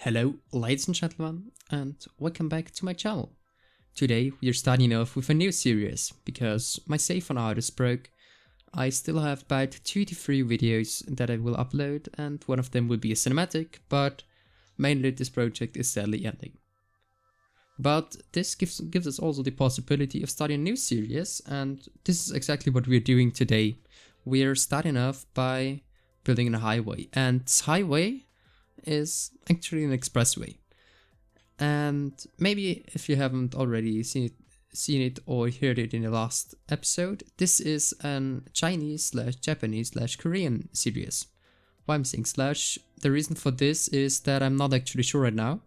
Hello ladies and gentlemen, and welcome back to my channel. Today we are starting off with a new series, because my save on art is broke. I still have about 2 to 3 videos that I will upload, and one of them will be a cinematic, but mainly this project is sadly ending. But this gives us also the possibility of starting a new series, and this is exactly what we are doing today. We are starting off by building a highway, and this highway is actually an expressway. And maybe if you haven't already seen it or heard it in the last episode, this is an Chinese/Japanese/Korean series. Why I'm saying slash, the reason for this is that I'm not actually sure right now.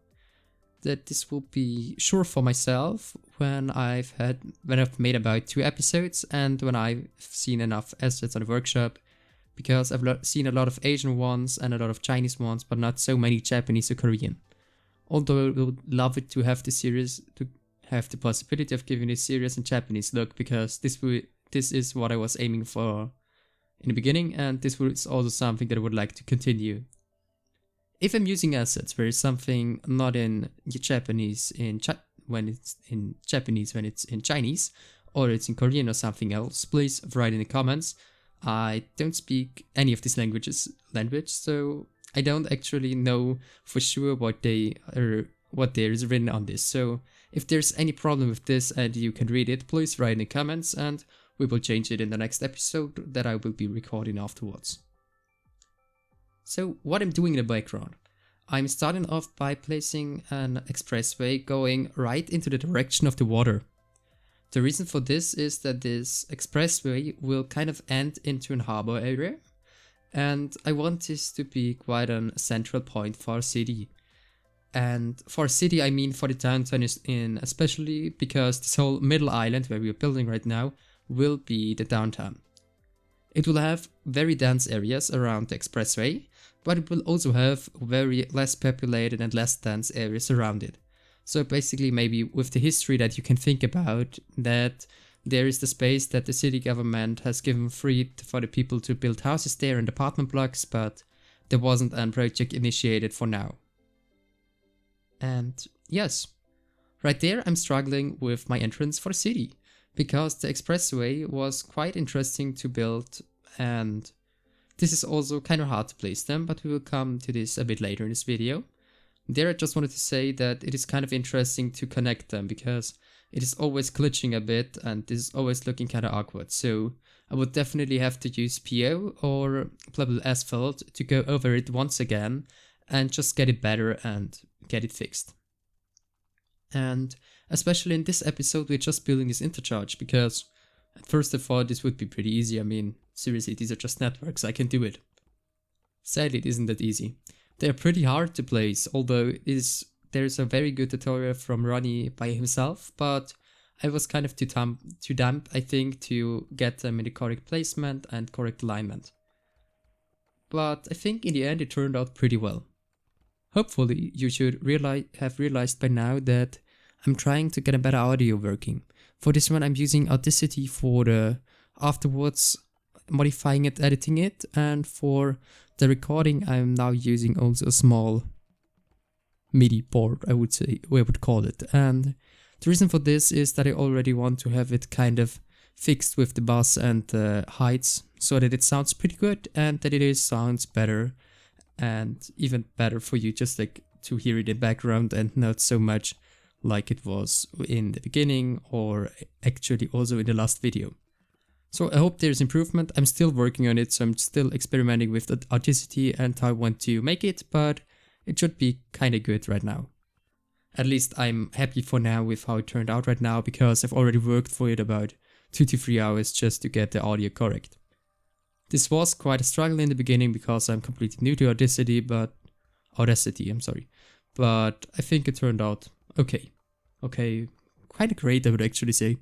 That this will be sure for myself when I've made about 2 episodes and when I've seen enough assets on the workshop. Because I've seen a lot of Asian ones and a lot of Chinese ones, but not so many Japanese or Korean. Although I would love it to have the series, to have the possibility of giving this series a Japanese look, because this is what I was aiming for in the beginning, and this is also something that I would like to continue. If I'm using assets where it's something not in Japanese when it's in Chinese, or it's in Korean or something else, please write in the comments. I don't speak any of these language, so I don't actually know for sure what there is written on this. So if there's any problem with this and you can read it, please write in the comments and we will change it in the next episode that I will be recording afterwards. So what I'm doing in the background, I'm starting off by placing an expressway going right into the direction of the water. The reason for this is that this expressway will kind of end into an harbor area, and I want this to be quite a central point for our city. And for a city I mean for the downtown especially, because this whole middle island where we are building right now will be the downtown. It will have very dense areas around the expressway, but it will also have very less populated and less dense areas around it. So basically maybe with the history that you can think about, that there is the space that the city government has given free for the people to build houses there and apartment blocks, but there wasn't a project initiated for now. And yes, right there I'm struggling with my entrance for the city, because the expressway was quite interesting to build, and this is also kind of hard to place them, but we will come to this a bit later in this video. There I just wanted to say that it is kind of interesting to connect them, because it is always glitching a bit and this is always looking kind of awkward. So I would definitely have to use PO or Pebble Asphalt to go over it once again and just get it better and get it fixed. And especially in this episode we're just building this intercharge, because at first I thought this would be pretty easy. I mean, seriously, these are just networks, I can do it. Sadly, it isn't that easy. They're pretty hard to place, although there's a very good tutorial from Ronnie by himself, but I was kind of too dumb, I think, to get them in the correct placement and correct alignment. But I think in the end it turned out pretty well. Hopefully you should have realized by now that I'm trying to get a better audio working. For this one I'm using Audacity for the afterwards modifying it, editing it, and for the recording I'm now using also a small MIDI board, I would call it. And the reason for this is that I already want to have it kind of fixed with the bass and the heights, so that it sounds pretty good and that it sounds better, and even better for you just like to hear it in the background and not so much like it was in the beginning or actually also in the last video. So I hope there's improvement. I'm still working on it, so I'm still experimenting with the Audacity and how I want to make it, but it should be kinda good right now. At least I'm happy for now with how it turned out right now, because I've already worked for it about 2 to 3 hours just to get the audio correct. This was quite a struggle in the beginning because I'm completely new to Audacity, but I think it turned out okay. Okay, kinda great I would actually say.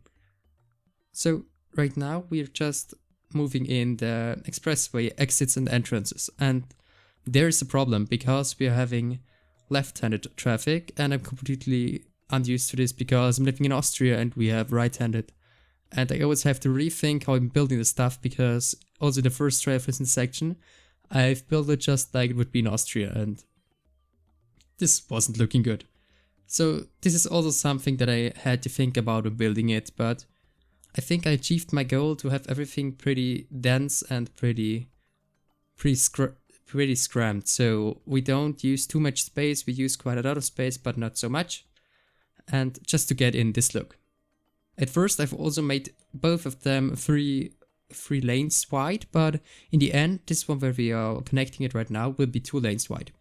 So right now we're just moving in the expressway exits and entrances, and there is a problem because we are having left-handed traffic, and I'm completely unused to this because I'm living in Austria and we have right-handed, and I always have to rethink how I'm building the stuff, because also the first traffic section I've built it just like it would be in Austria, and this wasn't looking good. So this is also something that I had to think about when building it, but I think I achieved my goal to have everything pretty dense and pretty scrammed. So we don't use too much space, we use quite a lot of space, but not so much. And just to get in this look. At first I've also made both of them three lanes wide, but in the end, this one where we are connecting it right now will be 2 lanes wide.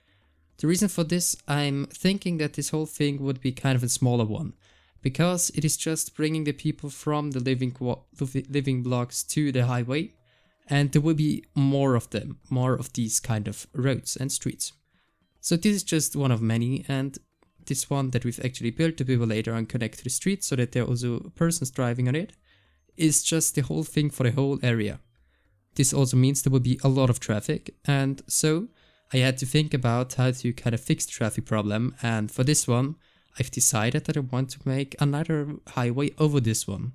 The reason for this, I'm thinking that this whole thing would be kind of a smaller one, because it is just bringing the people from the living blocks to the highway, and there will be more of them, more of these kind of roads and streets. So this is just one of many, and this one that we've actually built to be able later on connect to the street so that there are also persons driving on it, is just the whole thing for the whole area. This also means there will be a lot of traffic, and so I had to think about how to kind of fix the traffic problem, and for this one I've decided that I want to make another highway over this one.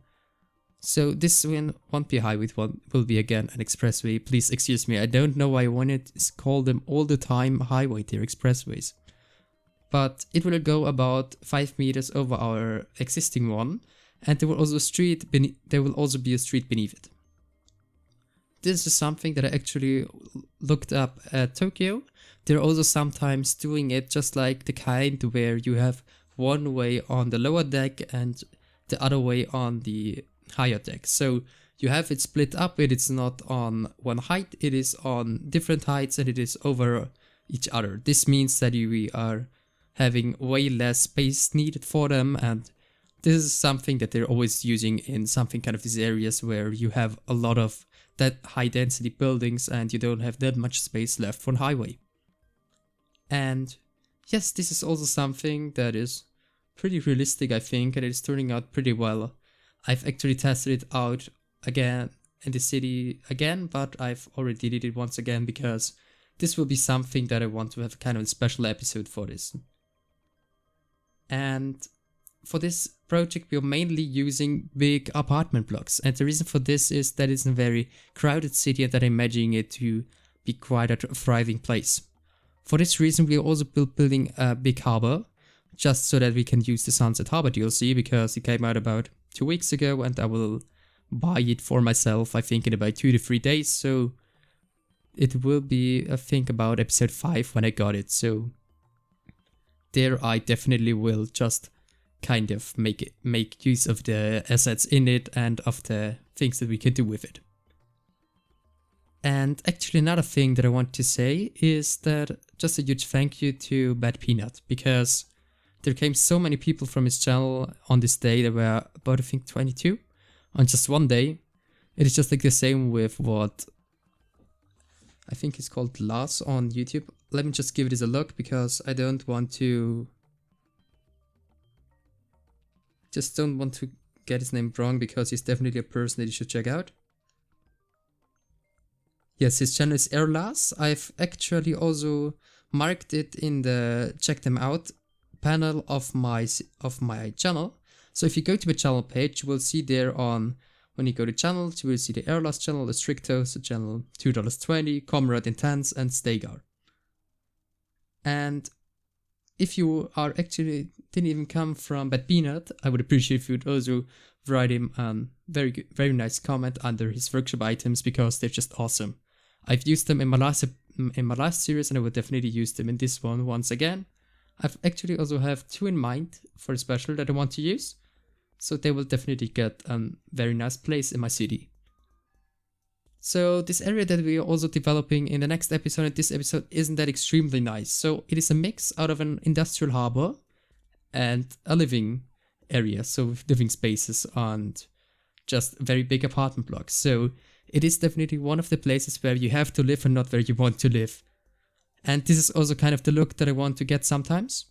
So this one won't be a highway, it will be again an expressway. Please excuse me, I don't know why I wanted to call them all the time highway, they're expressways. But it will go about 5 meters over our existing one, and there will also be a street beneath it. This is something that I actually looked up at Tokyo. They're also sometimes doing it just like the kind where you have one way on the lower deck and the other way on the higher deck. So you have it split up, it is not on one height, it is on different heights and it is over each other. This means that we are having way less space needed for them, and this is something that they're always using in something kind of these areas where you have a lot of that high density buildings and you don't have that much space left for a highway. And yes, this is also something that is pretty realistic, I think, and it is turning out pretty well. I've actually tested it out again in the city again, but I've already did it once again because this will be something that I want to have kind of a special episode for this. And for this project, we are mainly using big apartment blocks. And the reason for this is that it's a very crowded city and that I'm imagining it to be quite a thriving place. For this reason, we are also building a big harbor, just so that we can use the Sunset Harbor DLC, because it came out about 2 weeks ago and I will buy it for myself, I think in about 2 to 3 days. So it will be, I think, about episode 5 when I got it. So there I definitely will just kind of make use of the assets in it and of the things that we can do with it. And actually another thing that I want to say is that just a huge thank you to Bad Peanut, because there came so many people from his channel on this day. There were about, I think, 22 on just one day. It is just like the same with what I think is called Lars on YouTube. Let me just give this a look because I don't want to get his name wrong, because he's definitely a person that you should check out. Yes, his channel is Lars. I've actually also marked it in the check them out panel of my channel. So if you go to the channel page, you will see there when you go to channels, you will see the Lars channel, the Strictos, the channel $2.20, Comrade Intense, and Stegar. And if you are actually didn't even come from Bad Peanut, I would appreciate if you'd also write him a very nice comment under his workshop items, because they're just awesome. I've used them in my last series, and I would definitely use them in this one once again. I've actually also have 2 in mind for a special that I want to use, so they will definitely get a very nice place in my city. So this area that we are also developing in the next episode and this episode isn't that extremely nice. So it is a mix out of an industrial harbor and a living area, so with living spaces and just very big apartment blocks. So it is definitely one of the places where you have to live and not where you want to live. And this is also kind of the look that I want to get sometimes.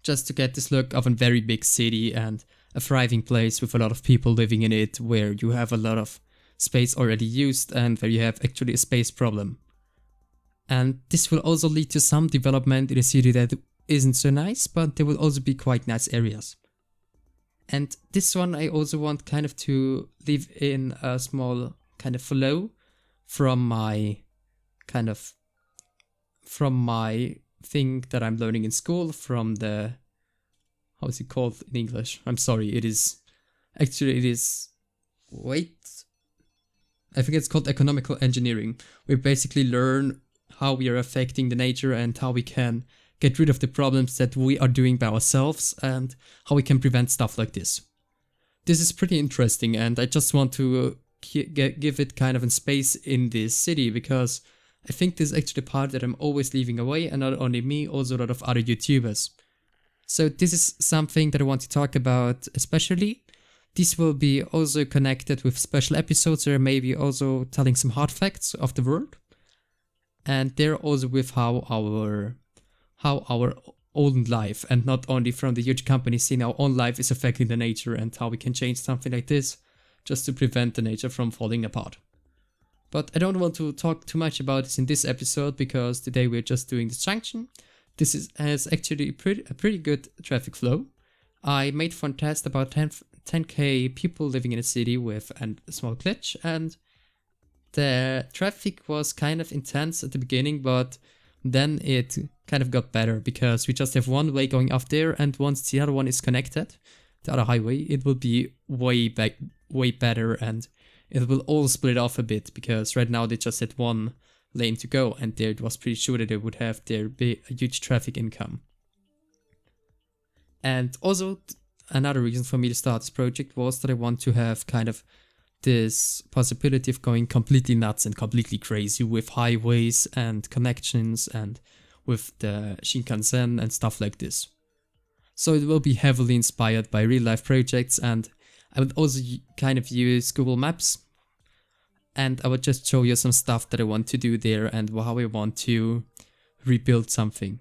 Just to get this look of a very big city and a thriving place with a lot of people living in it, where you have a lot of space already used and where you have actually a space problem. And this will also lead to some development in a city that isn't so nice, but there will also be quite nice areas. And this one I also want kind of to leave in a small kind of flow from my thing that I'm learning in school from the, how is it called in English? I'm sorry, it is, wait, I think it's called economical engineering. We basically learn how we are affecting the nature and how we can get rid of the problems that we are doing by ourselves and how we can prevent stuff like this. This is pretty interesting, and I just want to give it kind of a space in this city, because I think this is actually the part that I'm always leaving away, and not only me, also a lot of other YouTubers. So this is something that I want to talk about especially. This will be also connected with special episodes, or maybe also telling some hard facts of the world. And they're also with how our own life, and not only from the huge companies, seeing our own life is affecting the nature and how we can change something like this just to prevent the nature from falling apart. But I don't want to talk too much about this in this episode, because today we're just doing this junction. This has actually a pretty good traffic flow. I made one test about 10k people living in a city with a small glitch, and the traffic was kind of intense at the beginning, but then it kind of got better, because we just have one way going up there, and once the other one is connected, the other highway, it will be way better, and it will all split off a bit, because right now they just had one lane to go, and there it was pretty sure that they would have their huge traffic income. And also another reason for me to start this project was that I want to have kind of this possibility of going completely nuts and completely crazy with highways and connections and with the Shinkansen and stuff like this. So it will be heavily inspired by real life projects, and I would also kind of use Google Maps, and I would just show you some stuff that I want to do there and how I want to rebuild something.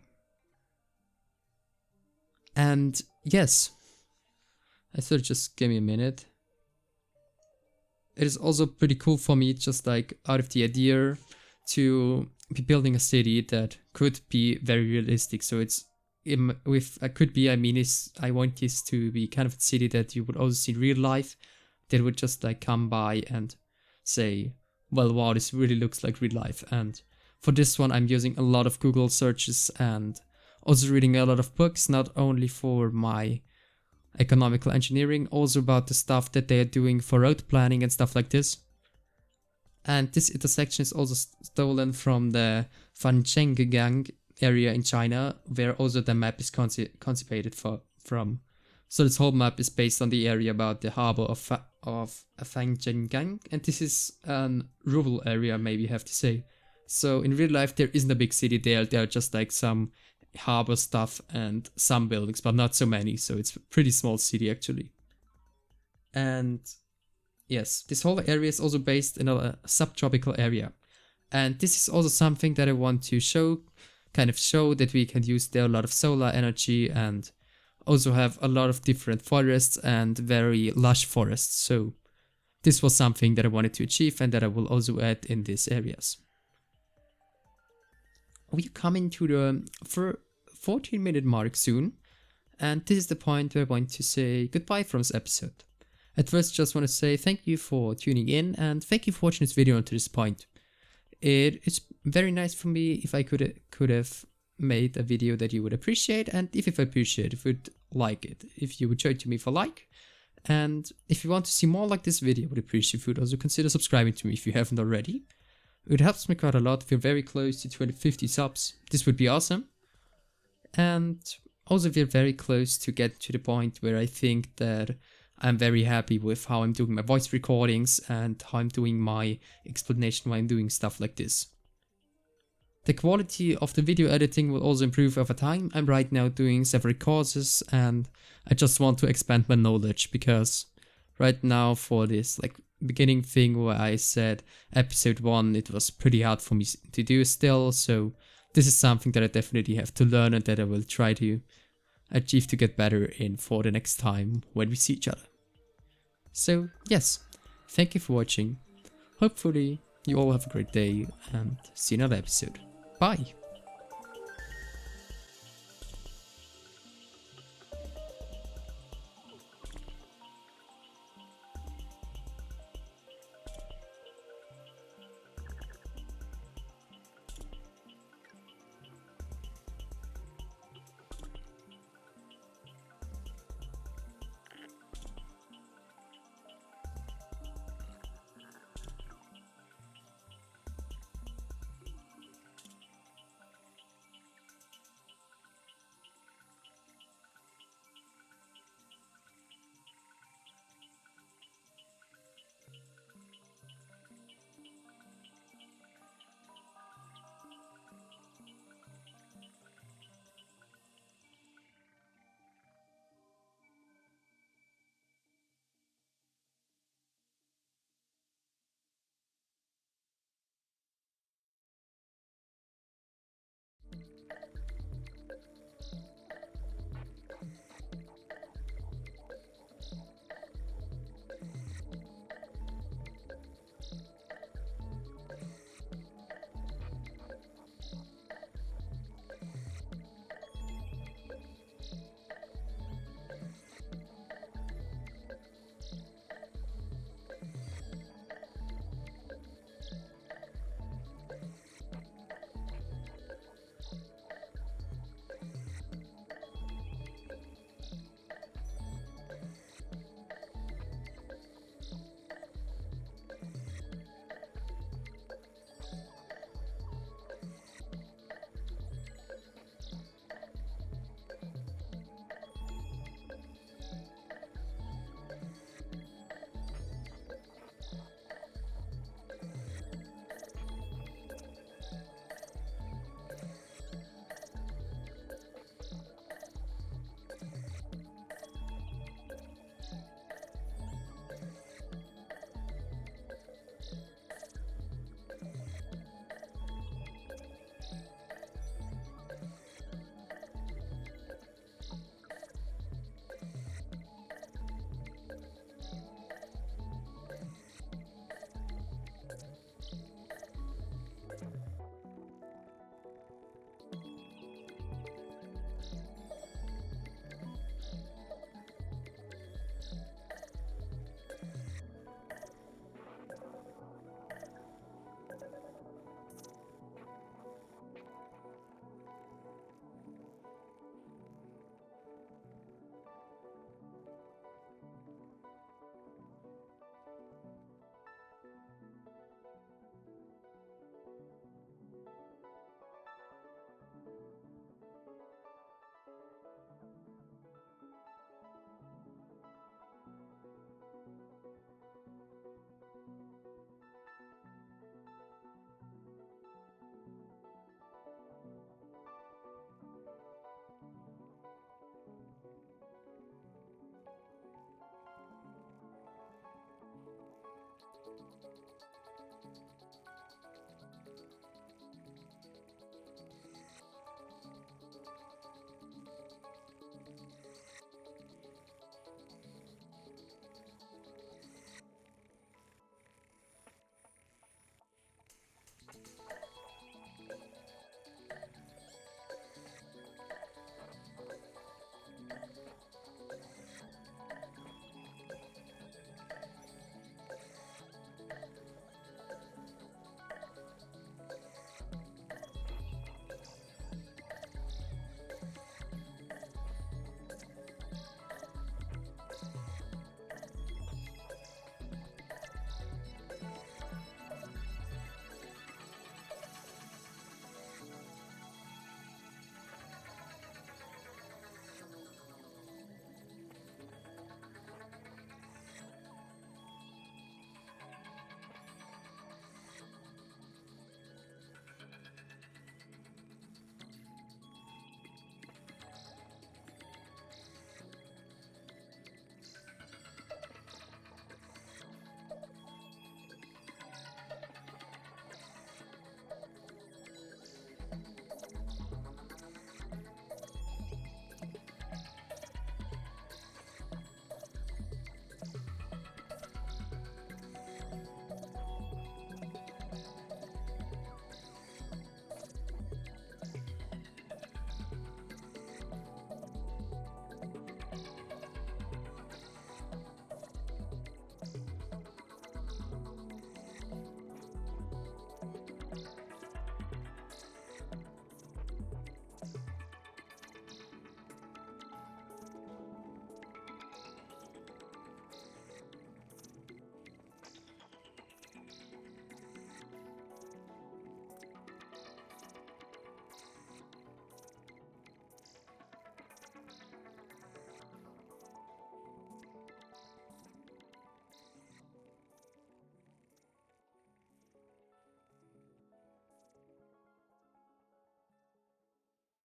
And yes, I thought just give me a minute. It is also pretty cool for me, just like out of the idea to be building a city that could be very realistic. So it's with could be, I mean, I want this to be kind of a city that you would also see in real life, that would just like come by and say, well, wow, this really looks like real life. And for this one, I'm using a lot of Google searches and also reading a lot of books, not only for my economical engineering, also about the stuff that they are doing for road planning and stuff like this. And this intersection is also stolen from the Fanchenggang area in China, where also the map is conceived from. So this whole map is based on the area about the harbor of Fanchenggang, and this is a rural area, maybe you have to say. So in real life there isn't a big city there, there are just like some harbor stuff and some buildings, but not so many, so it's a pretty small city actually. And yes, this whole area is also based in a subtropical area, and this is also something that I want to show that we can use there a lot of solar energy, and also have a lot of different forests and very lush forests. So this was something that I wanted to achieve, and that I will also add in these areas. We are coming to the 14-minute mark soon, and this is the point where I want to say goodbye from this episode. At first, just want to say thank you for tuning in, and thank you for watching this video until this point. It's very nice for me if I could have made a video that you would appreciate, and if you appreciate, if you would like it, if you would show it to me for like. And if you want to see more like this video, I would appreciate if you would also consider subscribing to me if you haven't already. It helps me quite a lot if you're very close to 250 subs. This would be awesome. And also we're very close to get to the point where I think that I'm very happy with how I'm doing my voice recordings and how I'm doing my explanation while I'm doing stuff like this. The quality of the video editing will also improve over time. I'm right now doing several courses, and I just want to expand my knowledge, because right now for this like beginning thing where I said episode 1, it was pretty hard for me to do still, so this is something that I definitely have to learn, and that I will try to achieve to get better in for the next time when we see each other. So yes, thank you for watching. Hopefully you all have a great day, and see you in another episode. Bye!